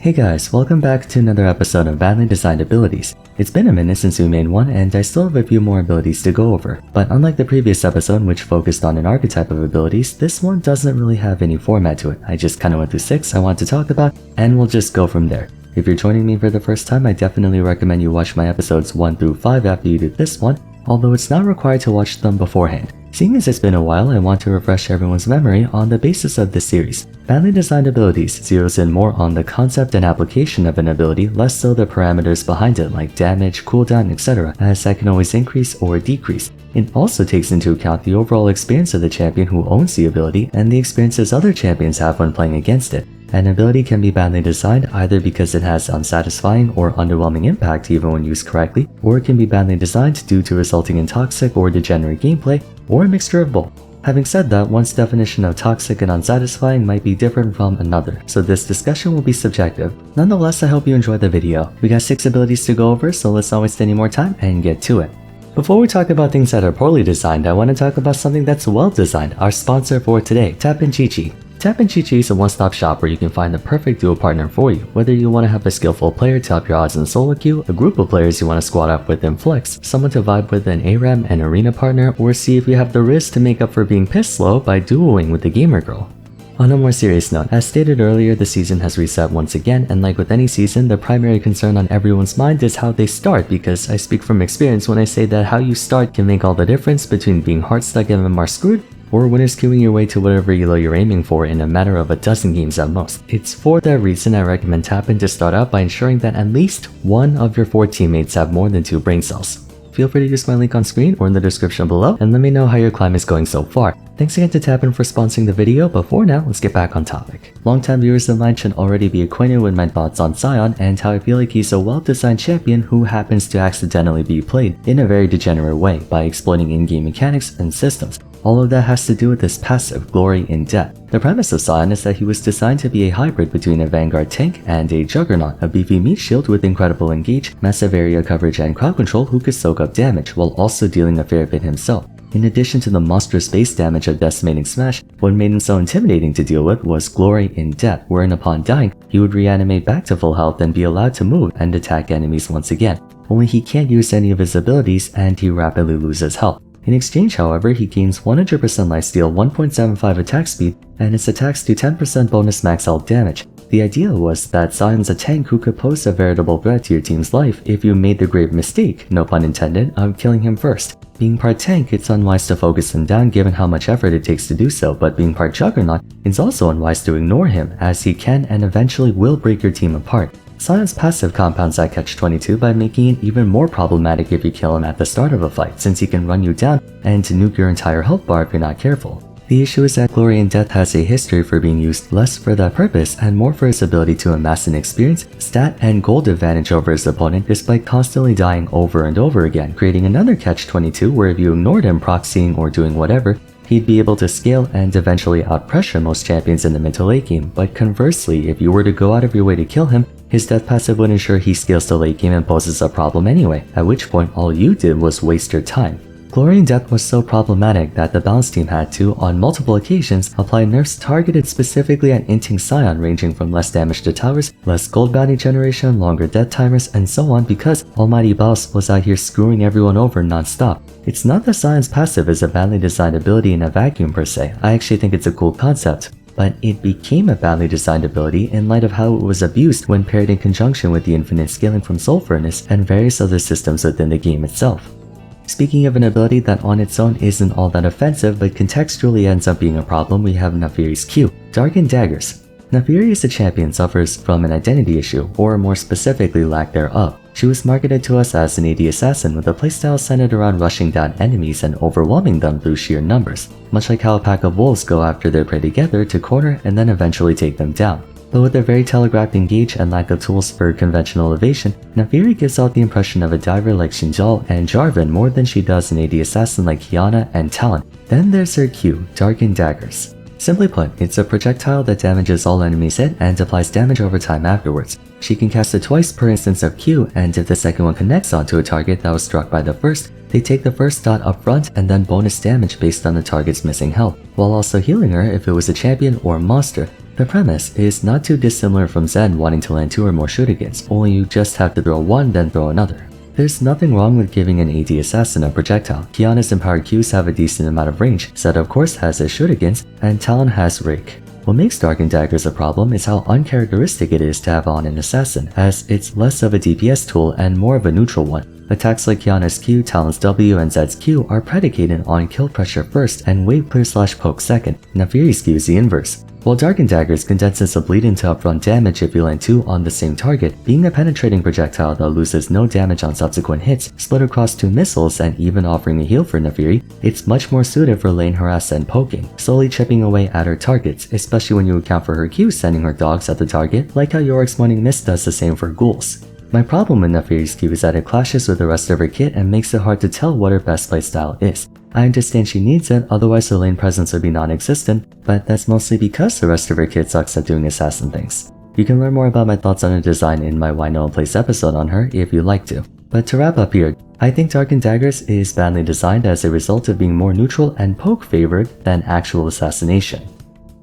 Hey guys, welcome back to another episode of Badly Designed Abilities. It's been a minute since we made one and I still have a few more abilities to go over, but unlike the previous episode which focused on an archetype of abilities, this one doesn't really have any format to it. I just kinda went through 6 I want to talk about and we'll just go from there. If you're joining me for the first time, I definitely recommend you watch my episodes 1 through 5 after you do this one, although it's not required to watch them beforehand. Seeing as it's been a while, I want to refresh everyone's memory on the basis of this series. Badly Designed Abilities zeroes in more on the concept and application of an ability, less so the parameters behind it like damage, cooldown, etc., as that can always increase or decrease. It also takes into account the overall experience of the champion who owns the ability and the experiences other champions have when playing against it. An ability can be badly designed either because it has unsatisfying or underwhelming impact even when used correctly, or it can be badly designed due to resulting in toxic or degenerate gameplay, or a mixture of both. Having said that, one's definition of toxic and unsatisfying might be different from another, so this discussion will be subjective. Nonetheless, I hope you enjoyed the video. We got 6 abilities to go over, so let's not waste any more time and get to it. Before we talk about things that are poorly designed, I want to talk about something that's well designed, our sponsor for today, Chi. Chi is a one-stop shop where you can find the perfect duo partner for you, whether you want to have a skillful player to help your odds in solo queue, a group of players you want to squad up with in flex, someone to vibe with an ARAM and arena partner, or see if you have the wrist to make up for being pissed slow by duoing with the gamer girl. On a more serious note, as stated earlier, the season has reset once again, and like with any season, the primary concern on everyone's mind is how they start, because I speak from experience when I say that how you start can make all the difference between being hard stuck and MMR screwed, or winners queuing your way to whatever elo you're aiming for in a matter of a dozen games at most. It's for that reason I recommend Tappin to start out by ensuring that at least one of your 4 teammates have more than 2 brain cells. Feel free to use my link on screen or in the description below and let me know how your climb is going so far. Thanks again to Tappin for sponsoring the video, but for now, let's get back on topic. Longtime viewers of mine should already be acquainted with my thoughts on Sion and how I feel like he's a well-designed champion who happens to accidentally be played in a very degenerate way by exploiting in-game mechanics and systems. All of that has to do with his passive, Glory in Death. The premise of Sion is that he was designed to be a hybrid between a Vanguard tank and a Juggernaut, a beefy meat shield with incredible engage, massive area coverage and crowd control who could soak up damage while also dealing a fair bit himself. In addition to the monstrous base damage of Decimating Smash, what made him so intimidating to deal with was Glory in Death, wherein upon dying, he would reanimate back to full health and be allowed to move and attack enemies once again. Only he can't use any of his abilities and he rapidly loses health. In exchange, however, he gains 100% lifesteal, 1.75 attack speed, and his attacks do 10% bonus max health damage. The idea was that Sion's a tank who could pose a veritable threat to your team's life if you made the grave mistake, no pun intended, of killing him first. Being part tank, it's unwise to focus him down given how much effort it takes to do so, but being part Juggernaut, it's also unwise to ignore him as he can and eventually will break your team apart. Sion's passive compounds that catch-22 by making it even more problematic if you kill him at the start of a fight, since he can run you down and nuke your entire health bar if you're not careful. The issue is that Glory in Death has a history for being used less for that purpose and more for his ability to amass an experience, stat, and gold advantage over his opponent despite constantly dying over and over again, creating another catch-22 where if you ignored him proxying or doing whatever, he'd be able to scale and eventually outpressure most champions in the mid to late game, but conversely, if you were to go out of your way to kill him, his death passive would ensure he scales to late game and poses a problem anyway, at which point all you did was waste your time. Glory in Death was so problematic that the balance team had to, on multiple occasions, apply nerfs targeted specifically at inting Sion ranging from less damage to towers, less gold bounty generation, longer death timers, and so on because Almighty Boss was out here screwing everyone over non-stop. It's not that Sion's passive is a badly designed ability in a vacuum per se, I actually think it's a cool concept, but it became a badly designed ability in light of how it was abused when paired in conjunction with the infinite scaling from Soul Furnace and various other systems within the game itself. Speaking of an ability that on its own isn't all that offensive but contextually ends up being a problem, we have Naafiri's Q, Darkened Daggers. Naafiri as a champion suffers from an identity issue, or more specifically lack thereof. She was marketed to us as an AD assassin with a playstyle centered around rushing down enemies and overwhelming them through sheer numbers, much like how a pack of wolves go after their prey together to corner and then eventually take them down. But with their very telegraphed engage and lack of tools for conventional evasion, Naafiri gives out the impression of a diver like Xinjiao and Jarvan more than she does an AD assassin like Qiyana and Talon. Then there's her Q, Darkened Daggers. Simply put, it's a projectile that damages all enemies hit and applies damage over time afterwards. She can cast it twice per instance of Q, and if the second one connects onto a target that was struck by the first, they take the first dot up front and then bonus damage based on the target's missing health, while also healing her if it was a champion or monster, The premise is not too dissimilar from Zen wanting to land 2 or more shootagaths, only you just have to throw one then throw another. There's nothing wrong with giving an AD assassin a projectile. Qiyana's empowered Qs have a decent amount of range, Zed of course has his shootagaths, and Talon has Rake. What makes Darkened Daggers a problem is how uncharacteristic it is to have on an assassin, as it's less of a DPS tool and more of a neutral one. Attacks like Qiyana's Q, Talon's W, and Zed's Q are predicated on kill pressure first and wave clear/poke second. Naafiri's Q is the inverse. While Darkened Daggers condenses the bleed into upfront damage if you land 2 on the same target, being a penetrating projectile that loses no damage on subsequent hits, split across 2 missiles, and even offering a heal for Naafiri, it's much more suited for lane harass and poking, slowly chipping away at her targets, especially when you account for her Q sending her dogs at the target, like how Yorick's Morning Mist does the same for ghouls. My problem with Naafiri's Q is that it clashes with the rest of her kit and makes it hard to tell what her best playstyle is. I understand she needs it, otherwise her lane presence would be non-existent, but that's mostly because the rest of her kit sucks at doing assassin things. You can learn more about my thoughts on her design in my Why No One Plays episode on her if you'd like to. But to wrap up here, I think Darkened Daggers is badly designed as a result of being more neutral and poke favored than actual assassination.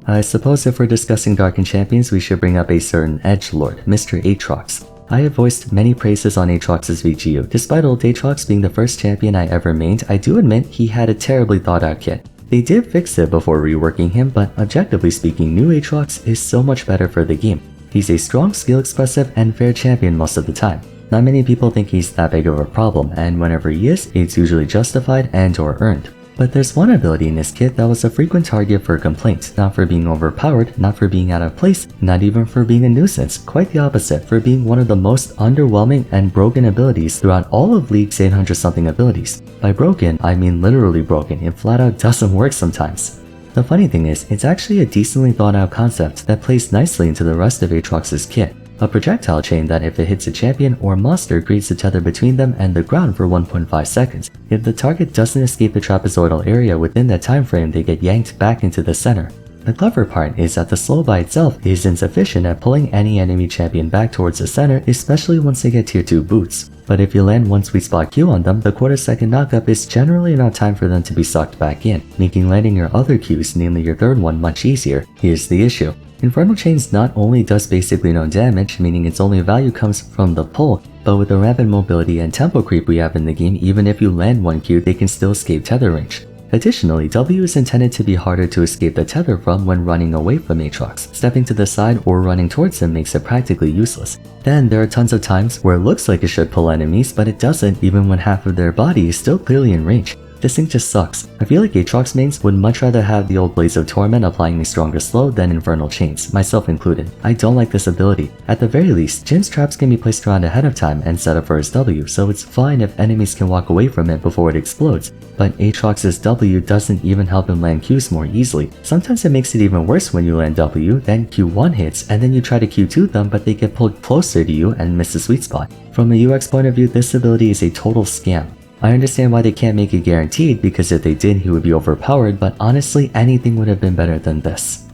I suppose if we're discussing Darkened champions, we should bring up a certain edgelord, Mr. Aatrox. I have voiced many praises on Aatrox's VGU. Despite old Aatrox being the first champion I ever mained, I do admit he had a terribly thought out kit. They did fix it before reworking him, but objectively speaking, new Aatrox is so much better for the game. He's a strong, skill expressive, and fair champion most of the time. Not many people think he's that big of a problem, and whenever he is, it's usually justified and or earned. But there's one ability in his kit that was a frequent target for complaints, not for being overpowered, not for being out of place, not even for being a nuisance, quite the opposite, for being one of the most underwhelming and broken abilities throughout all of League's 800-something abilities. By broken, I mean literally broken, it flat out doesn't work sometimes. The funny thing is, it's actually a decently thought out concept that plays nicely into the rest of Aatrox's kit. A projectile chain that if it hits a champion or monster creates a tether between them and the ground for 1.5 seconds. If the target doesn't escape the trapezoidal area within that time frame, they get yanked back into the center. The clever part is that the slow by itself is insufficient at pulling any enemy champion back towards the center, especially once they get tier 2 boots. But if you land one sweet spot Q on them, the quarter-second knockup is generally enough time for them to be sucked back in, making landing your other Qs, namely your third one, much easier. Here's the issue. Infernal Chains not only does basically no damage, meaning its only value comes from the pull, but with the rapid mobility and tempo creep we have in the game, even if you land one Q, they can still escape tether range. Additionally, W is intended to be harder to escape the tether from when running away from Aatrox. Stepping to the side or running towards him makes it practically useless. Then there are tons of times where it looks like it should pull enemies, but it doesn't even when half of their body is still clearly in range. This thing just sucks. I feel like Aatrox mains would much rather have the old Blaze of Torment applying a stronger slow than Infernal Chains, myself included. I don't like this ability. At the very least, Jin's traps can be placed around ahead of time and set up for his W, so it's fine if enemies can walk away from it before it explodes. But Aatrox's W doesn't even help him land Qs more easily. Sometimes it makes it even worse when you land W, then Q1 hits, and then you try to Q2 them but they get pulled closer to you and miss the sweet spot. From a UX point of view, this ability is a total scam. I understand why they can't make it guaranteed, because if they did he would be overpowered, but honestly anything would have been better than this.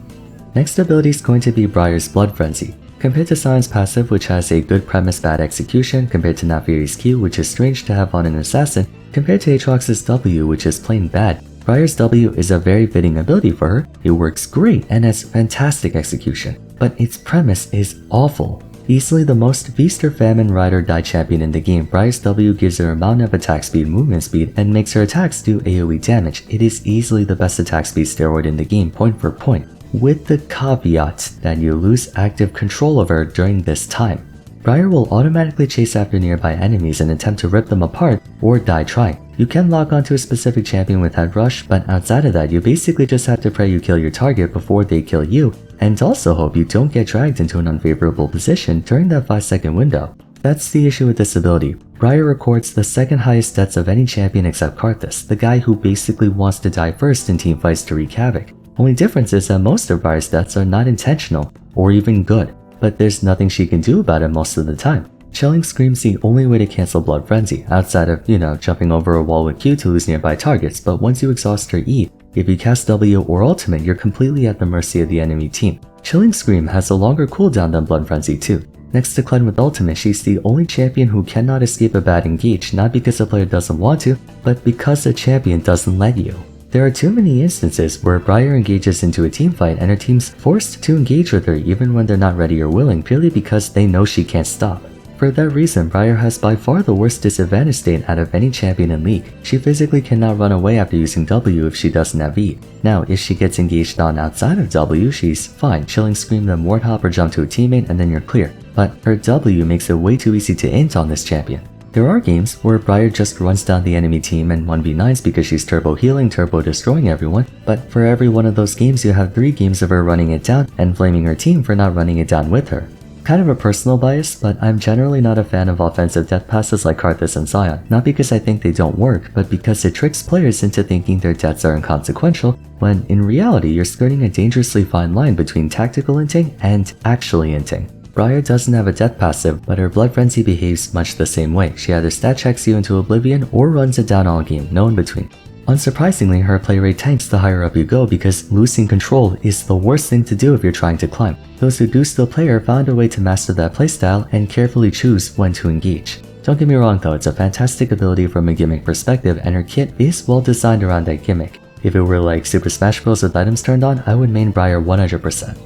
Next ability is going to be Briar's Blood Frenzy. Compared to Sion's passive, which has a good premise bad execution, compared to Naafiri's Q, which is strange to have on an assassin, compared to Aatrox's W, which is plain bad, Briar's W is a very fitting ability for her. It works great and has fantastic execution, but its premise is awful. Easily the most feast or famine ride or die champion in the game, Briar's W gives her a mountain of attack speed, movement speed, and makes her attacks do AoE damage. It is easily the best attack speed steroid in the game, point for point, with the caveat that you lose active control of her during this time. Briar will automatically chase after nearby enemies and attempt to rip them apart or die trying. You can lock onto a specific champion with Head Rush, but outside of that you basically just have to pray you kill your target before they kill you, and also hope you don't get dragged into an unfavorable position during that 5-second window. That's the issue with this ability. Briar records the second highest deaths of any champion except Karthus, the guy who basically wants to die first in teamfights to wreak havoc. Only difference is that most of Briar's deaths are not intentional, or even good, but there's nothing she can do about it most of the time. Chilling Scream's the only way to cancel Blood Frenzy, outside of, jumping over a wall with Q to lose nearby targets, but once you exhaust her E, if you cast W or ultimate, you're completely at the mercy of the enemy team. Chilling Scream has a longer cooldown than Blood Frenzy too. Next to Cled with ultimate, she's the only champion who cannot escape a bad engage, not because the player doesn't want to, but because the champion doesn't let you. There are too many instances where Briar engages into a team fight and her team's forced to engage with her even when they're not ready or willing purely because they know she can't stop. For that reason, Briar has by far the worst disadvantage state out of any champion in League. She physically cannot run away after using W if she doesn't have E. Now, if she gets engaged on outside of W, she's fine, chilling, scream, then ward hop or jump to a teammate and then you're clear. But her W makes it way too easy to int on this champion. There are games where Briar just runs down the enemy team and 1v9s because she's turbo healing, turbo destroying everyone, but for every one of those games you have 3 games of her running it down and blaming her team for not running it down with her. Kind of a personal bias, but I'm generally not a fan of offensive death passes like Karthus and Sion, not because I think they don't work, but because it tricks players into thinking their deaths are inconsequential, when in reality you're skirting a dangerously fine line between tactical inting and actually inting. Briar doesn't have a death passive, but her Blood Frenzy behaves much the same way. She either stat checks you into oblivion or runs it down all game, no in between. Unsurprisingly, her play rate tanks the higher up you go because losing control is the worst thing to do if you're trying to climb. Those who do still play her found a way to master that playstyle and carefully choose when to engage. Don't get me wrong though, it's a fantastic ability from a gimmick perspective and her kit is well designed around that gimmick. If it were like Super Smash Bros with items turned on, I would main Briar 100%.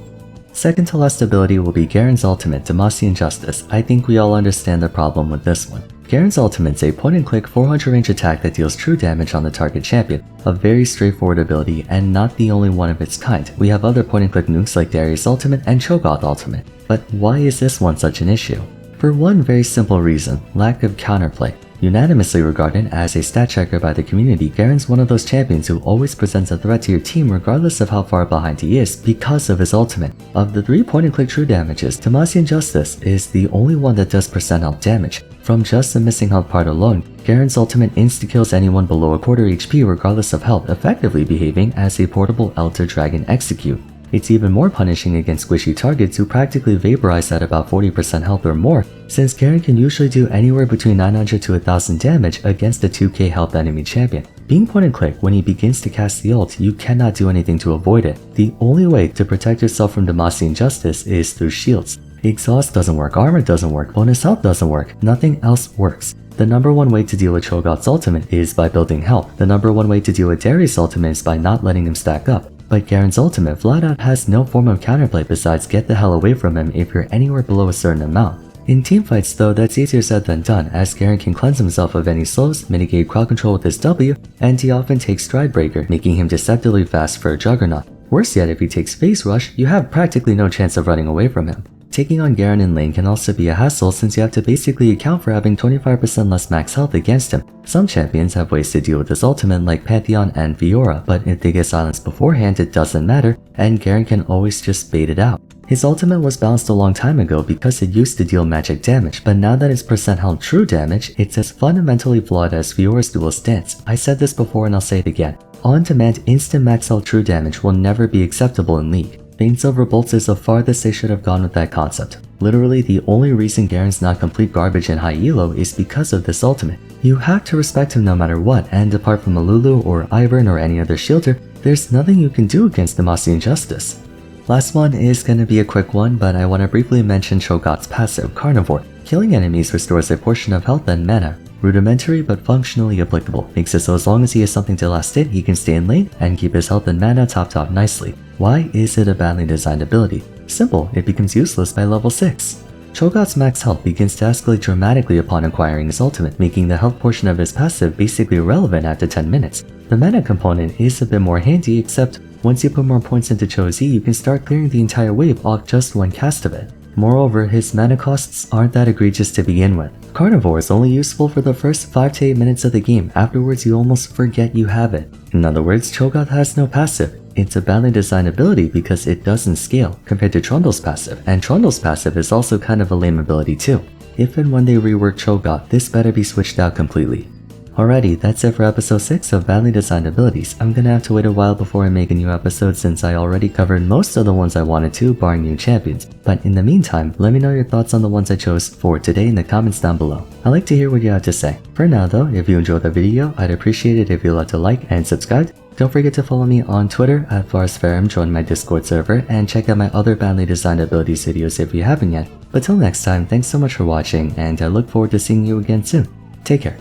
Second to last ability will be Garen's ultimate, Demacian Justice. I think we all understand the problem with this one. Garen's ultimate's a point-and-click 400 range attack that deals true damage on the target champion, a very straightforward ability and not the only one of its kind. We have other point-and-click nukes like Darius' ultimate and cho'gath ultimate, but why is this one such an issue? For one very simple reason, lack of counterplay. Unanimously regarded as a stat checker by the community, Garen's one of those champions who always presents a threat to your team regardless of how far behind he is because of his ultimate. Of the 3 point-and-click true damages, Demacian Justice is the only one that does percent health damage. From just the missing health part alone, Garen's ultimate insta-kills anyone below a quarter HP regardless of health, effectively behaving as a portable Elder Dragon execute. It's even more punishing against squishy targets who practically vaporize at about 40% health or more, since Garen can usually do anywhere between 900 to 1000 damage against a 2k health enemy champion. Being point and click, when he begins to cast the ult, you cannot do anything to avoid it. The only way to protect yourself from Demacian Justice is through shields. Exhaust doesn't work, armor doesn't work, bonus health doesn't work, nothing else works. The number one way to deal with Cho'gath's ultimate is by building health. The number one way to deal with Darius' ultimate is by not letting him stack up. But Garen's ultimate flat out has no form of counterplay besides get the hell away from him if you're anywhere below a certain amount. In teamfights though, that's easier said than done, as Garen can cleanse himself of any slows, mitigate crowd control with his W, and he often takes Stride Breaker, making him deceptively fast for a Juggernaut. Worse yet, if he takes Phase Rush, you have practically no chance of running away from him. Taking on Garen in lane can also be a hassle since you have to basically account for having 25% less max health against him. Some champions have ways to deal with his ultimate like Pantheon and Fiora, but if they get silenced beforehand it doesn't matter, and Garen can always just bait it out. His ultimate was balanced a long time ago because it used to deal magic damage, but now that it's percent health true damage, it's as fundamentally flawed as Fiora's dual stance. I said this before and I'll say it again. On-demand instant max health true damage will never be acceptable in League. Bane Silver Bolts is the farthest they should have gone with that concept. Literally, the only reason Garen's not complete garbage in high elo is because of this ultimate. You have to respect him no matter what, and apart from a Lulu or Ivern or any other shielder, there's nothing you can do against Demacian Justice. Last one is gonna be a quick one, but I want to briefly mention Cho'gath's passive, Carnivore. Killing enemies restores a portion of health and mana. Rudimentary but functionally applicable, makes it so as long as he has something to last hit, he can stay in lane and keep his health and mana top nicely. Why is it a badly designed ability? Simple, it becomes useless by level 6. Cho'gath's max health begins to escalate dramatically upon acquiring his ultimate, making the health portion of his passive basically irrelevant after 10 minutes. The mana component is a bit more handy, except once you put more points into Cho-Z, you can start clearing the entire wave off just one cast of it. Moreover, his mana costs aren't that egregious to begin with. Carnivore is only useful for the first 5 to 8 minutes of the game, afterwards you almost forget you have it. In other words, Cho'gath has no passive. It's a badly designed ability because it doesn't scale, compared to Trundle's passive, and Trundle's passive is also kind of a lame ability too. If and when they rework Cho'gath, this better be switched out completely. Alrighty, that's it for episode 6 of badly designed abilities. I'm gonna have to wait a while before I make a new episode since I already covered most of the ones I wanted to, barring new champions. But in the meantime, let me know your thoughts on the ones I chose for today in the comments down below. I'd like to hear what you have to say. For now though, if you enjoyed the video, I'd appreciate it if you'd like to like and subscribe. Don't forget to follow me on Twitter at Vars, join my Discord server, and check out my other badly designed abilities videos if you haven't yet. But till next time, thanks so much for watching, and I look forward to seeing you again soon. Take care.